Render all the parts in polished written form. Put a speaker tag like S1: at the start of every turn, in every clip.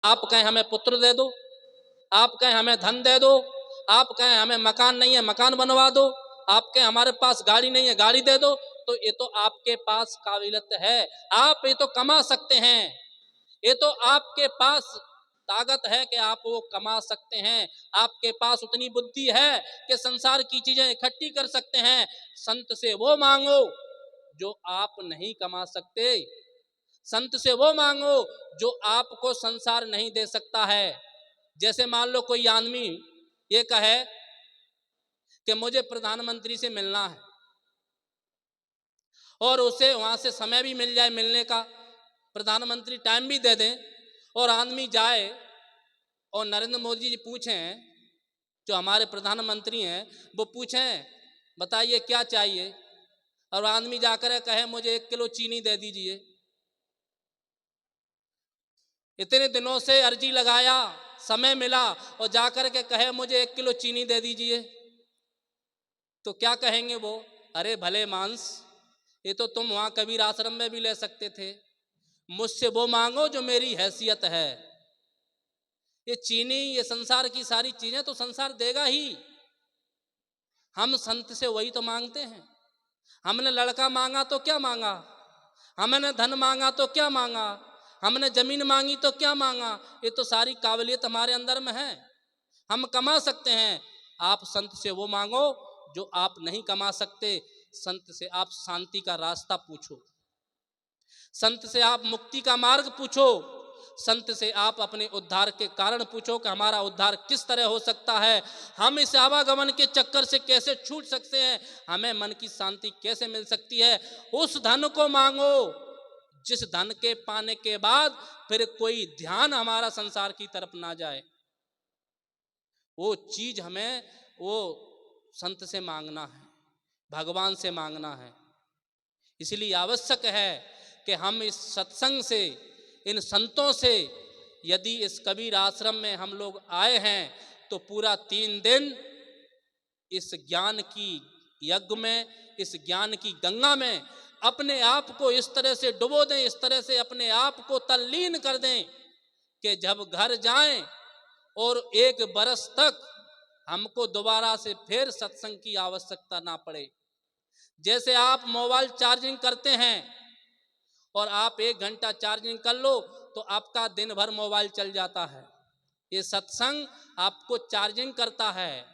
S1: आप कहें हमें पुत्र दे दो, आप कहें हमें धन दे दो, आप कहें हमें मकान नहीं है मकान बनवा दो, आप कहें हमारे पास गाड़ी नहीं है गाड़ी दे दो, तो ये तो आपके पास काबिलियत है, आप ये तो कमा सकते हैं, ये तो आपके पास ताकत है कि आप वो कमा सकते हैं, आपके पास उतनी बुद्धि है कि संसार की चीजें इकट्ठी कर सकते हैं। संत से वो मांगो जो आप नहीं कमा सकते, संत से वो मांगो जो आपको संसार नहीं दे सकता है। जैसे मान लो कोई आदमी ये कहे कि मुझे प्रधानमंत्री से मिलना है और उसे वहां से समय भी मिल जाए मिलने का, प्रधानमंत्री टाइम भी दे दें, और आदमी जाए और नरेंद्र मोदी जी पूछें, जो हमारे प्रधानमंत्री हैं वो पूछें बताइए क्या चाहिए, और आदमी जाकर कहे मुझे 1 किलो चीनी दे दीजिए, इतने दिनों से अर्जी लगाया समय मिला और जाकर के कहे मुझे 1 किलो चीनी दे दीजिए, तो क्या कहेंगे वो, अरे भले मांस, ये तो तुम वहां कबीर आश्रम में भी ले सकते थे, मुझसे वो मांगो जो मेरी हैसियत है। ये चीनी ये संसार की सारी चीजें तो संसार देगा ही, हम संत से वही तो मांगते हैं। हमने लड़का मांगा तो क्या मांगा, हमने धन मांगा तो क्या मांगा, हमने जमीन मांगी तो क्या मांगा, ये तो सारी काबिलियत हमारे अंदर में है, हम कमा सकते हैं। आप संत से वो मांगो जो आप नहीं कमा सकते, संत से आप शांति का रास्ता पूछो, संत से आप मुक्ति का मार्ग पूछो, संत से आप अपने उद्धार के कारण पूछो कि हमारा उद्धार किस तरह हो सकता है, हम इस आवागमन के चक्कर से कैसे छूट सकते हैं, हमें मन की शांति कैसे मिल सकती है। उस धन को मांगो जिस धन के पाने के बाद फिर कोई ध्यान हमारा संसार की तरफ ना जाए, वो चीज हमें वो संत से मांगना है, भगवान से मांगना है। इसलिए आवश्यक है कि हम इस सत्संग से, इन संतों से, यदि इस कबीर आश्रम में हम लोग आए हैं तो पूरा 3 दिन इस ज्ञान की यज्ञ में, इस ज्ञान की गंगा में अपने आप को इस तरह से डुबो दें, इस तरह से अपने आप को तल्लीन कर दें कि जब घर जाएं और 1 बरस तक हमको दोबारा से फिर सत्संग की आवश्यकता ना पड़े। जैसे आप मोबाइल चार्जिंग करते हैं और आप 1 घंटा चार्जिंग कर लो तो आपका दिन भर मोबाइल चल जाता है, ये सत्संग आपको चार्जिंग करता है।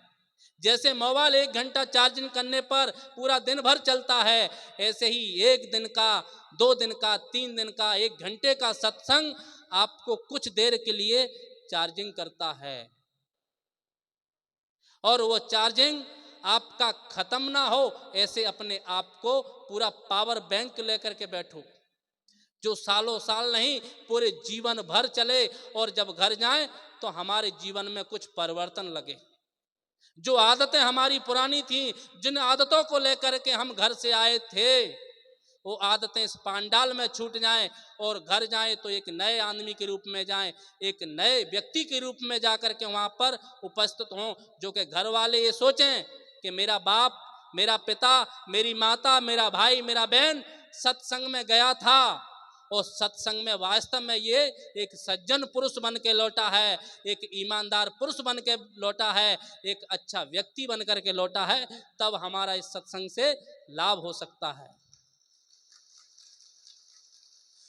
S1: जैसे मोबाइल 1 घंटा चार्जिंग करने पर पूरा दिन भर चलता है, ऐसे ही 1 दिन का, 2 दिन का, 3 दिन का, 1 घंटे का सत्संग आपको कुछ देर के लिए चार्जिंग करता है। और वो चार्जिंग आपका खत्म ना हो, ऐसे अपने आप को पूरा पावर बैंक लेकर के बैठो जो सालों साल नहीं पूरे जीवन भर चले, और जब घर जाएं तो हमारे जीवन में कुछ परिवर्तन लगे। जो आदतें हमारी पुरानी थी, जिन आदतों को लेकर के हम घर से आए थे, वो आदतें इस पांडाल में छूट जाएं और घर जाएं तो एक नए आदमी के रूप में जाएं, एक नए व्यक्ति के रूप में जाकर के वहां पर उपस्थित हों, जो कि घर वाले ये सोचें कि मेरा बाप, मेरा पिता, मेरी माता, मेरा भाई, मेरा बहन सत्संग में गया था और सत्संग में वास्तव में ये एक सज्जन पुरुष बन के लौटा है, एक ईमानदार पुरुष बन के लौटा है, एक अच्छा व्यक्ति बन करके लौटा है, तब हमारा इस सत्संग से लाभ हो सकता है।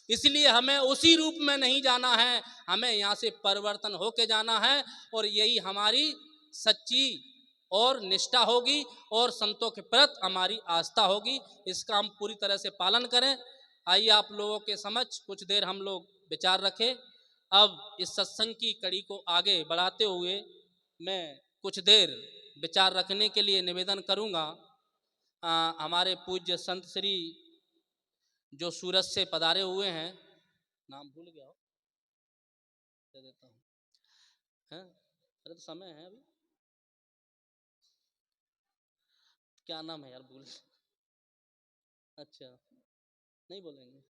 S1: इसलिए हमें उसी रूप में नहीं जाना है, हमें यहाँ से परिवर्तन होके जाना है, और यही हमारी सच्ची और निष्ठा होगी और संतों के प्रति हमारी आस्था होगी। इसका हम पूरी तरह से पालन करें। आइए आप लोगों के समक्ष कुछ देर हम लोग विचार रखें। अब इस सत्संग की कड़ी को आगे बढ़ाते हुए मैं कुछ देर विचार रखने के लिए निवेदन करूँगा। हमारे पूज्य संत श्री जो सूरत से पधारे हुए हैं, नाम भूल गया हो, दे देता हूँ, हैं? अरे तो समय है अभी, क्या नाम है यार, भूल, अच्छा नहीं बोलेंगे।